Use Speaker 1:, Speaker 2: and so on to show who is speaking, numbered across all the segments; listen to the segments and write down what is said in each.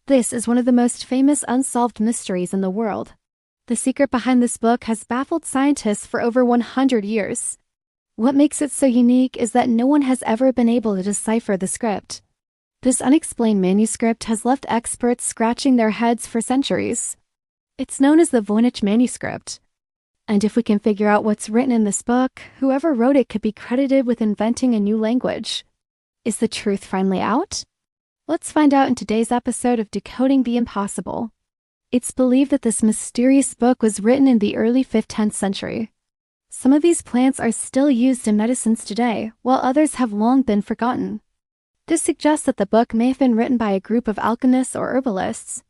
Speaker 1: This is one of the most famous unsolved mysteries in the world. The secret behind this book has baffled scientists for over 100 years. What makes it so unique is that no one has ever been able to decipher the script. This unexplained manuscript has left experts scratching their heads for centuries. It's known as the Voynich Manuscript. And if we can figure out what's written in this book, whoever wrote it could be credited with inventing a new language. Is the truth finally out? Let's find out in today's episode of Decoding the Impossible. It's believed that this mysterious book was written in the early 15th century. Some of these plants are still used in medicines today, while others have long been forgotten. This suggests that the book may have been written by a group of alchemists or herbalists.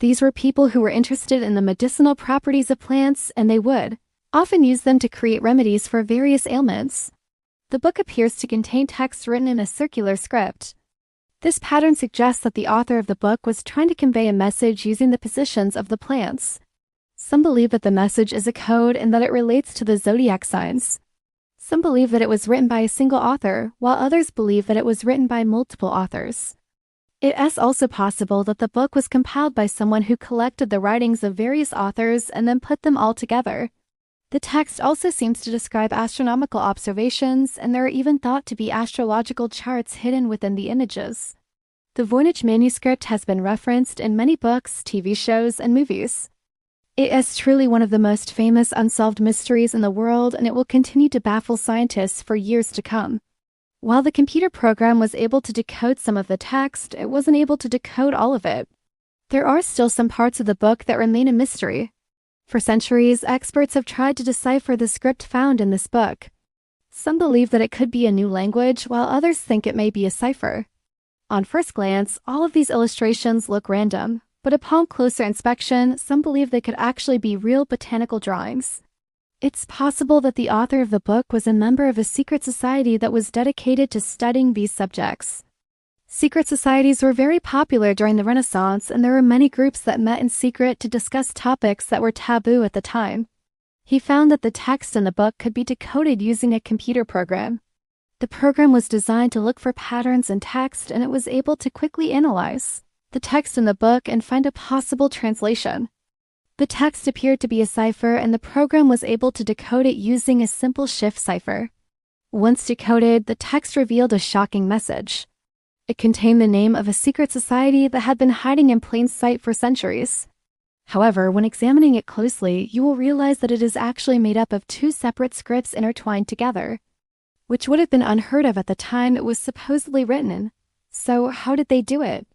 Speaker 1: These were people who were interested in the medicinal properties of plants, and they would often use them to create remedies for various ailments. The book appears to contain text written in a circular script. This pattern suggests that the author of the book was trying to convey a message using the positions of the plants. Some believe that the message is a code and that it relates to the zodiac signs. Some believe that it was written by a single author, while others believe that it was written by multiple authors. It is also possible that the book was compiled by someone who collected the writings of various authors and then put them all together. The text also seems to describe astronomical observations, and there are even thought to be astrological charts hidden within the images. The Voynich Manuscript has been referenced in many books, TV shows, and movies. It is truly one of the most famous unsolved mysteries in the world, and it will continue to baffle scientists for years to come. While the computer program was able to decode some of the text, it wasn't able to decode all of it. There are still some parts of the book that remain a mystery. For centuries, experts have tried to decipher the script found in this book. Some believe that it could be a new language, while others think it may be a cipher. On first glance, all of these illustrations look random, but upon closer inspection, some believe they could actually be real botanical drawings. It's possible that the author of the book was a member of a secret society that was dedicated to studying these subjects. Secret societies were very popular during the Renaissance, and there were many groups that met in secret to discuss topics that were taboo at the time. He found that the text in the book could be decoded using a computer program. The program was designed to look for patterns in text, and it was able to quickly analyze the text in the book and find a possible translation. The text appeared to be a cipher, and the program was able to decode it using a simple shift cipher. Once decoded, the text revealed a shocking message. It contained the name of a secret society that had been hiding in plain sight for centuries. However, when examining it closely, you will realize that it is actually made up of two separate scripts intertwined together, which would have been unheard of at the time it was supposedly written in. So how did they do it?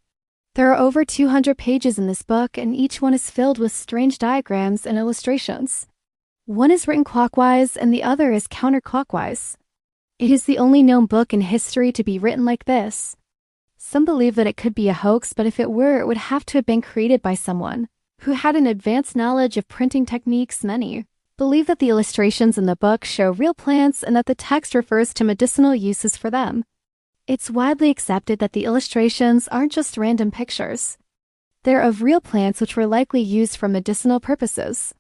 Speaker 1: There are over 200 pages in this book, and each one is filled with strange diagrams and illustrations. One is written clockwise, and the other is counterclockwise. It is the only known book in history to be written like this. Some believe that it could be a hoax, but if it were, it would have to have been created by someone who had an advanced knowledge of printing techniques. Many believe that the illustrations in the book show real plants and that the text refers to medicinal uses for them. It's widely accepted that the illustrations aren't just random pictures. They're of real plants which were likely used for medicinal purposes.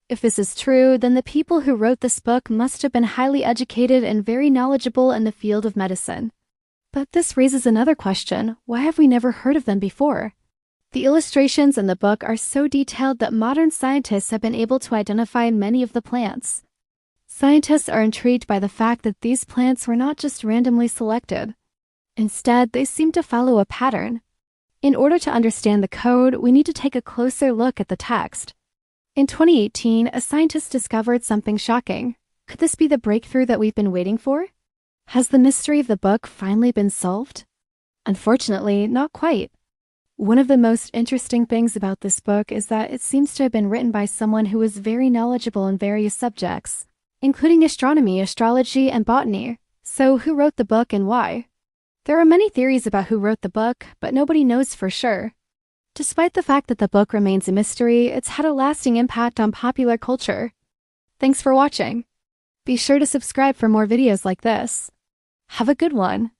Speaker 1: If this is true, then the people who wrote this book must have been highly educated and very knowledgeable in the field of medicine. But this raises another question: why have we never heard of them before? The illustrations in the book are so detailed that modern scientists have been able to identify many of the plants. Scientists are intrigued by the fact that these plants were not just randomly selected. Instead, they seem to follow a pattern. In order to understand the code, we need to take a closer look at the text. In 2018, a scientist discovered something shocking. Could this be the breakthrough that we've been waiting for? Has the mystery of the book finally been solved? Unfortunately, not quite. One of the most interesting things about this book is that it seems to have been written by someone who was very knowledgeable in various subjects, including astronomy, astrology, and botany. So who wrote the book and why? There are many theories about who wrote the book, but nobody knows for sure. Despite the fact that the book remains a mystery, it's had a lasting impact on popular culture. Thanks for watching. Be sure to subscribe for more videos like this. Have a good one.